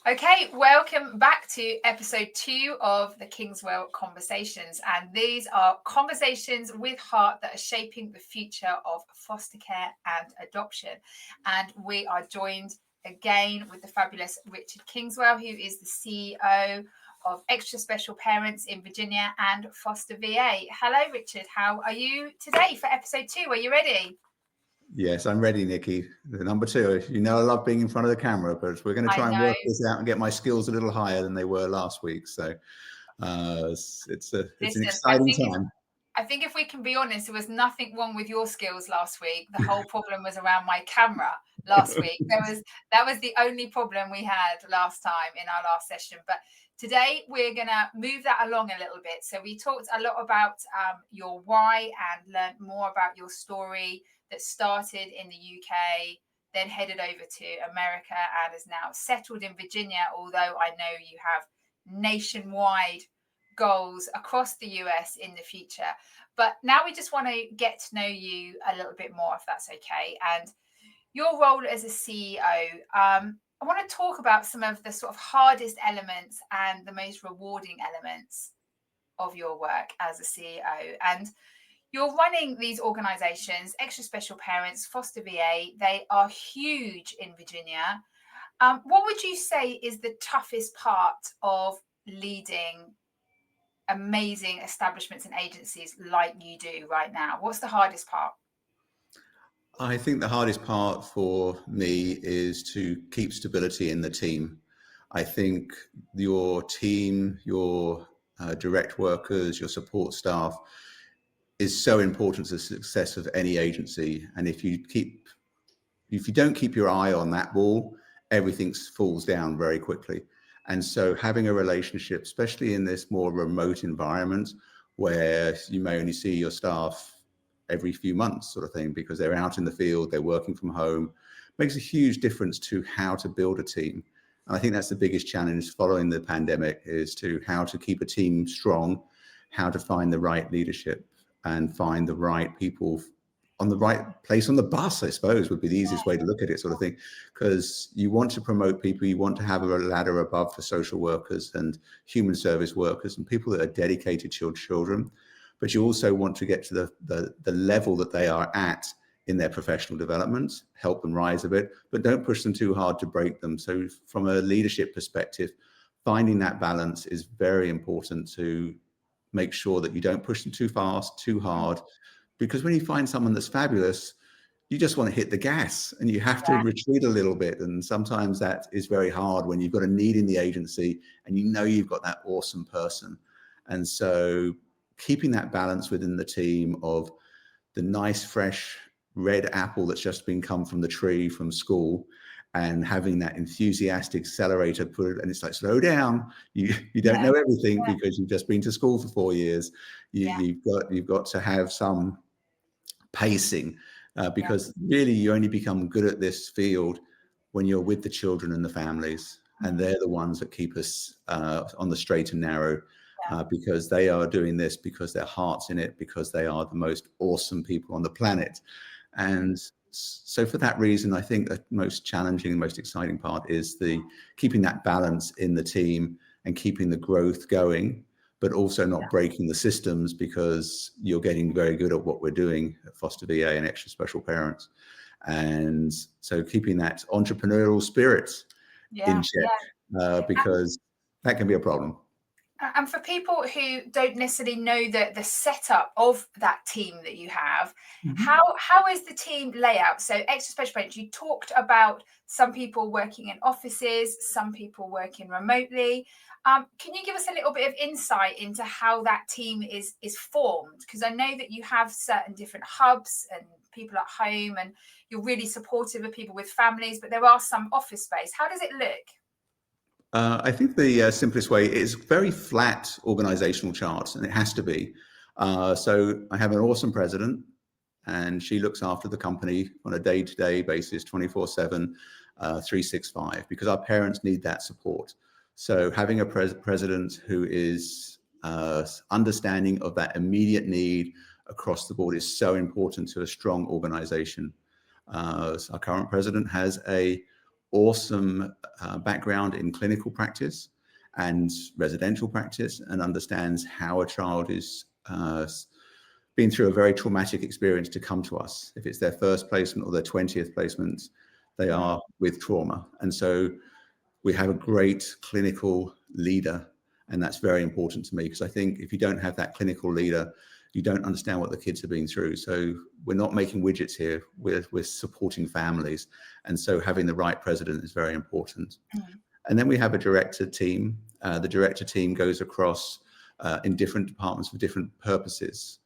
Okay, welcome back to episode 2 of the Kingswell Conversations. And these are conversations with heart that are shaping the future of foster care and adoption. And we are joined again with the fabulous Richard Kingswell, who is the CEO of Extra Special Parents in Virginia and FosterVA. Hello, Richard. How are you today for episode 2? Are you ready? Yes, I'm ready, Nikki. The number 2. You know I love being in front of the camera, but we're going to try and work this out and get my skills a little higher than they were last week. So it's an exciting time. I think if we can be honest, there was nothing wrong with your skills last week. The whole problem was around my camera last week. That was the only problem we had last time in our last session. But today we're going to move that along a little bit. So we talked a lot about your why and learned more about your story that started in the UK, then headed over to America and is now settled in Virginia, although I know you have nationwide goals across the US in the future. But now we just want to get to know you a little bit more, if that's okay. And your role as a CEO, I want to talk about some of the sort of hardest elements and the most rewarding elements of your work as a CEO. And you're running these organizations, Extra Special Parents, FosterVA. They are huge in Virginia. What would you say is the toughest part of leading amazing establishments and agencies like you do right now? What's the hardest part? I think the hardest part for me is to keep stability in the team. I think your team, your direct workers, your support staff is so important to the success of any agency. And if you don't keep your eye on that ball, everything falls down very quickly. And so having a relationship, especially in this more remote environment where you may only see your staff every few months sort of thing, because they're out in the field, they're working from home, makes a huge difference to how to build a team. And I think that's the biggest challenge following the pandemic, is to how to keep a team strong, how to find the right leadership and find the right people on the right place on the bus, I suppose, would be the easiest way to look at it, sort of thing. Because you want to promote people, you want to have a ladder above for social workers and human service workers and people that are dedicated to your children. But you also want to get to the level that they are at in their professional development, help them rise a bit, but don't push them too hard to break them. So from a leadership perspective, finding that balance is very important, to make sure that you don't push them too fast, too hard, because when you find someone that's fabulous, you just want to hit the gas and you have to retreat a little bit. And sometimes that is very hard when you've got a need in the agency and you know you've got that awesome person. And so keeping that balance within the team of the nice, fresh red apple that's just been come from the tree from school, and having that enthusiastic accelerator put it, and it's like, slow down. You don't know everything because you've just been to school for 4 years. You've got to have some pacing, because really you only become good at this field when you're with the children and the families, and they're the ones that keep us on the straight and narrow, because they are doing this because their heart's in it, because they are the most awesome people on the planet. And so for that reason, I think the most challenging and most exciting part is keeping that balance in the team and keeping the growth going, but also not breaking the systems, because you're getting very good at what we're doing at FosterVA and Extra Special Parents. And so keeping that entrepreneurial spirit in check, because that can be a problem. And for people who don't necessarily know the setup of that team that you have, how is the team layout? So Extra Special Parents, you talked about some people working in offices, some people working remotely. Can you give us a little bit of insight into how that team is formed? Because I know that you have certain different hubs and people at home, and you're really supportive of people with families, but there are some office space. How does it look? I think the simplest way is very flat organizational charts, and it has to be. So I have an awesome president, and she looks after the company on a day-to-day basis, 24/7, 365, because our parents need that support. So having a president who is understanding of that immediate need across the board is so important to a strong organization. So our current president has a awesome background in clinical practice and residential practice, and understands how a child is been through a very traumatic experience to come to us. If it's their first placement or their 20th placement, they are with trauma. And so we have a great clinical leader, and that's very important to me, because I think if you don't have that clinical leader, you don't understand what the kids have been through. So we're not making widgets here, we're supporting families. And so having the right president is very important. And then we have a director team. The director team goes across in different departments for different purposes.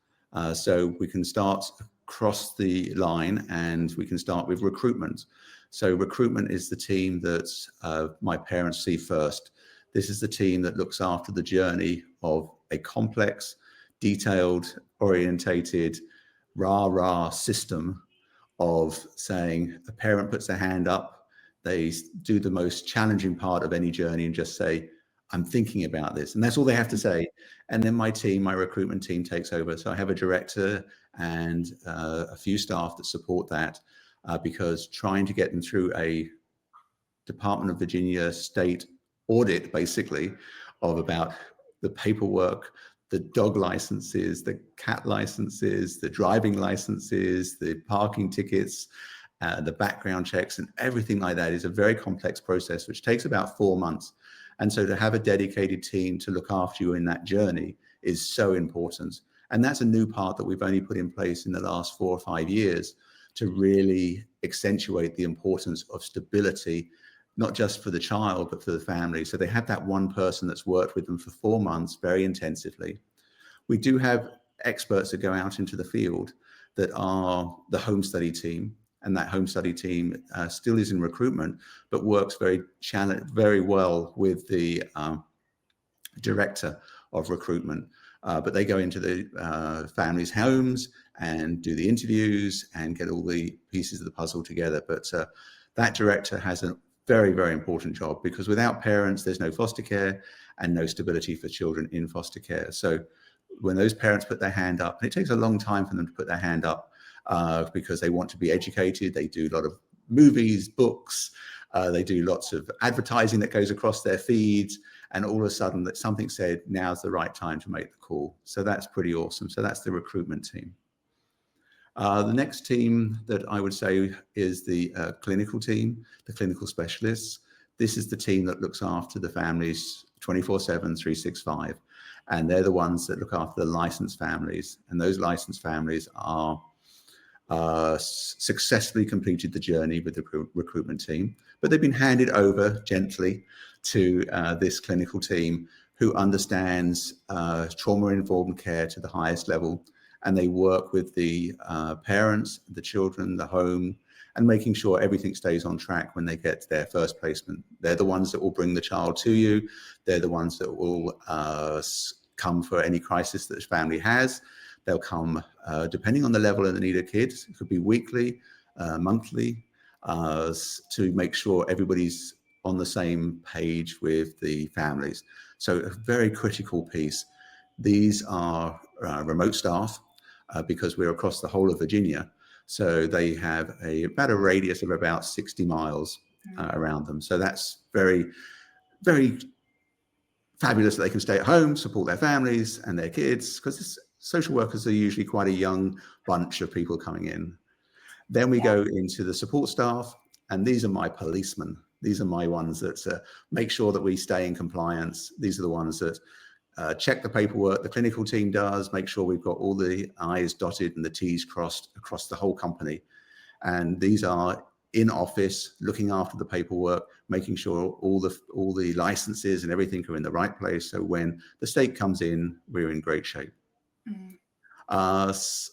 So we can start across the line, and we can start with recruitment. So recruitment is the team that my parents see first. This is the team that looks after the journey of a complex, detailed, orientated, rah-rah system of saying a parent puts their hand up, they do the most challenging part of any journey and just say, I'm thinking about this. And that's all they have to say. And then my team, my recruitment team, takes over. So I have a director and a few staff that support that, because trying to get them through a Department of Virginia state audit, basically, of about the paperwork, the dog licenses, the cat licenses, the driving licenses, the parking tickets, the background checks, and everything like that is a very complex process, which takes about 4 months. And so to have a dedicated team to look after you in that journey is so important. And that's a new part that we've only put in place in the last 4 or 5 years to really accentuate the importance of stability, not just for the child, but for the family. So they have that one person that's worked with them for 4 months very intensively. We do have experts that go out into the field that are the home study team. And that home study team still is in recruitment, but works very well with the director of recruitment. But they go into the families' homes and do the interviews and get all the pieces of the puzzle together. But that director has a very, very important job, because without parents, there's no foster care and no stability for children in foster care. So when those parents put their hand up, and it takes a long time for them to put their hand up, because they want to be educated. They do a lot of movies, books, they do lots of advertising that goes across their feeds, and all of a sudden that something said, now's the right time to make the call. So that's pretty awesome. So that's the recruitment team. The next team that I would say is the clinical team, the clinical specialists. This is the team that looks after the families 24/7, 365. And they're the ones that look after the licensed families. And those licensed families are successfully completed the journey with the recruitment team, but they've been handed over gently to this clinical team who understands trauma-informed care to the highest level. And they work with the parents, the children, the home, and making sure everything stays on track when they get to their first placement. They're the ones that will bring the child to you. They're the ones that will come for any crisis that the family has. They'll come depending on the level and the need of kids. It could be weekly, monthly, to make sure everybody's on the same page with the families. So a very critical piece. These are remote staff because we're across the whole of Virginia. So they have about a radius of about 60 miles around them. So that's very, very fabulous that they can stay at home, support their families and their kids, because social workers are usually quite a young bunch of people coming in. Then we go into the support staff, and these are my policemen. These are my ones that make sure that we stay in compliance. These are the ones that check the paperwork the clinical team does, make sure we've got all the I's dotted and the T's crossed across the whole company. And these are in office, looking after the paperwork, making sure all the licenses and everything are in the right place. So when the state comes in, we're in great shape.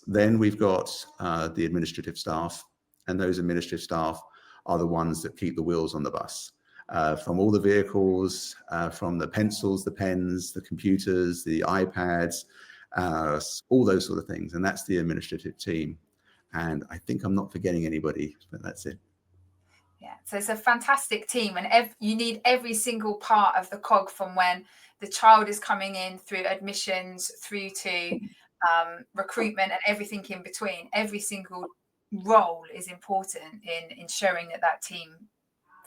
Then we've got the administrative staff, and those administrative staff are the ones that keep the wheels on the bus. From all the vehicles, from the pencils, the pens, the computers, the iPads, all those sort of things. And that's the administrative team. And I think I'm not forgetting anybody, but that's it. Yeah, so it's a fantastic team, and you need every single part of the cog, from when the child is coming in through admissions through to recruitment and everything in between. Every single role is important in ensuring that team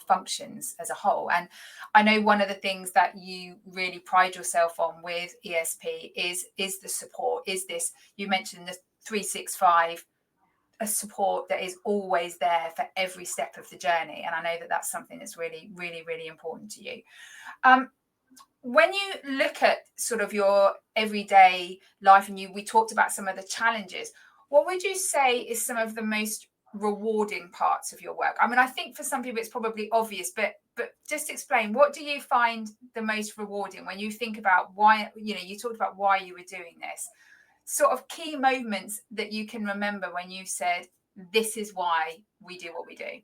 functions as a whole. And I know one of the things that you really pride yourself on with ESP is the support, is this, you mentioned the 365, a support that is always there for every step of the journey. And I know that that's something that's really, really, really important to you. When you look at sort of your everyday life, and we talked about some of the challenges, what would you say is some of the most rewarding parts of your work? I mean, I think for some people it's probably obvious, but just explain, what do you find the most rewarding when you think about why, you talked about why you were doing this, sort of key moments that you can remember when you said, this is why we do what we do?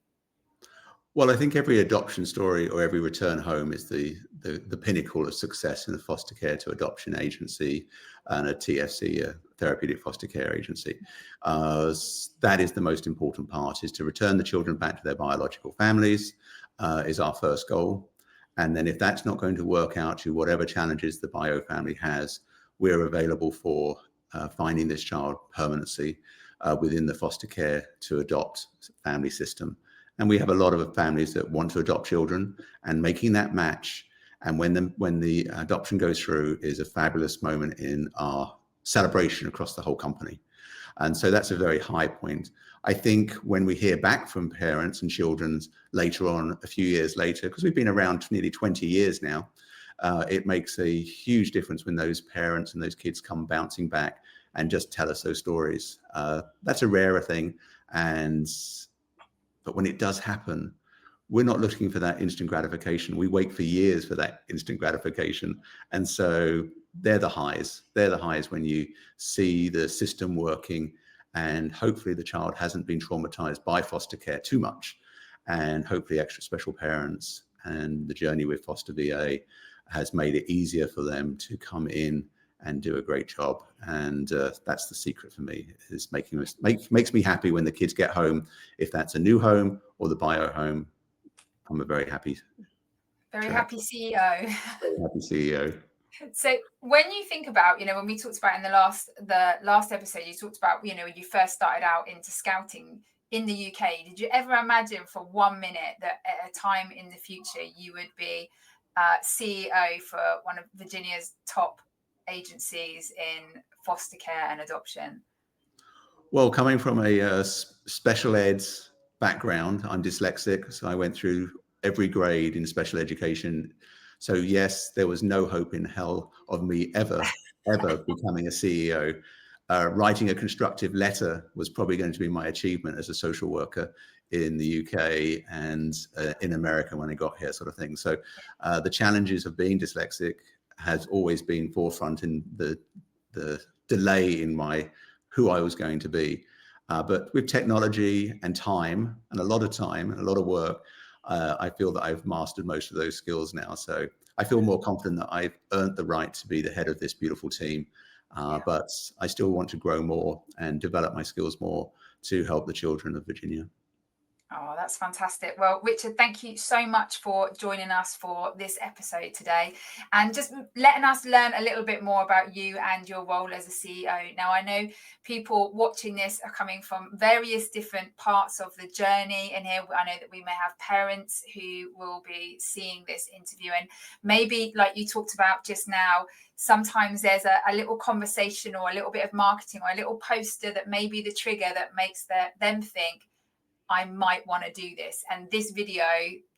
Well, I think every adoption story or every return home is the pinnacle of success in a foster care to adoption agency and a TFC, a therapeutic foster care agency. That is the most important part, is to return the children back to their biological families, is our first goal. And then if that's not going to work out to whatever challenges the bio family has, we're available for finding this child permanency within the foster care to adopt family system. And we have a lot of families that want to adopt children, and making that match, and when the adoption goes through, is a fabulous moment in our celebration across the whole company. And so that's a very high point. I think when we hear back from parents and children later on, a few years later, because we've been around nearly 20 years now, it makes a huge difference when those parents and those kids come bouncing back and just tell us those stories. That's a rarer thing. But when it does happen, we're not looking for that instant gratification. We wait for years for that instant gratification. And so they're the highs. They're the highs when you see the system working, and hopefully the child hasn't been traumatized by foster care too much. And hopefully extra special parents and the journey with FosterVA has made it easier for them to come in and do a great job. And that's the secret for me, is makes me happy when the kids get home. If that's a new home or the bio home, I'm a very happy CEO. Very happy CEO. So when you think about, when we talked about in the last episode, you talked about, when you first started out into scouting in the UK, did you ever imagine for 1 minute that at a time in the future you would be CEO for one of Virginia's top agencies in foster care and adoption? Well, coming from a special ed background, I'm dyslexic, so I went through every grade in special education. So yes, there was no hope in hell of me ever becoming a CEO. Writing a constructive letter was probably going to be my achievement as a social worker in the UK and in America when I got here, sort of thing. So the challenges of being dyslexic has always been forefront in the delay in who I was going to be. But with technology and time, and a lot of work, I feel that I've mastered most of those skills now. So I feel more confident that I've earned the right to be the head of this beautiful team. But I still want to grow more and develop my skills more to help the children of Virginia. Oh, that's fantastic. Well, Richard, thank you so much for joining us for this episode today and just letting us learn a little bit more about you and your role as a CEO. Now, I know people watching this are coming from various different parts of the journey. And here, I know that we may have parents who will be seeing this interview. And maybe, like you talked about just now, sometimes there's a little conversation or a little bit of marketing or a little poster that may be the trigger that makes them think, I might want to do this. And this video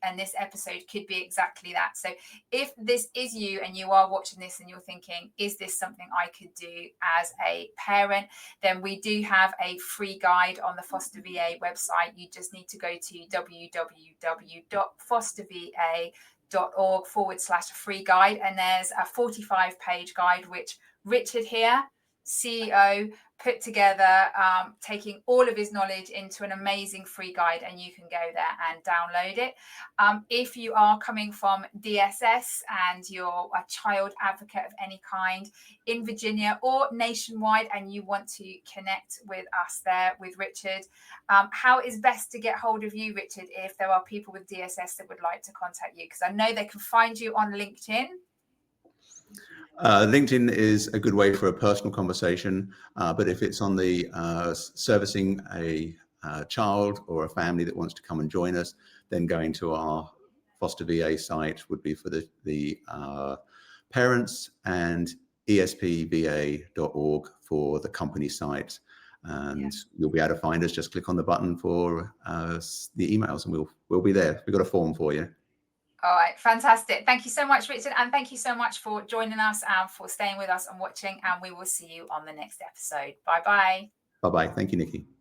and this episode could be exactly that. So if this is you and you are watching this and you're thinking, is this something I could do as a parent? Then we do have a free guide on the FosterVA website. You just need to go to www.fosterva.org/free guide. And there's a 45-page guide, which Richard here, CEO, put together, taking all of his knowledge into an amazing free guide, and you can go there and download it. If you are coming from DSS and you're a child advocate of any kind in Virginia or nationwide and you want to connect with us there with Richard, how is best to get hold of you, Richard, if there are people with DSS that would like to contact you? Because I know they can find you on LinkedIn. LinkedIn is a good way for a personal conversation, but if it's on the servicing a child or a family that wants to come and join us, then going to our FosterVA site would be for the parents, and ESPVA.org for the company site. And you'll be able to find us. Just click on the button for the emails, and we'll be there. We've got a form for you. All right, fantastic. Thank you so much, Richard, and thank you so much for joining us and for staying with us and watching. And we will see you on the next episode. Bye-bye. Bye-bye. Thank you, Nikki.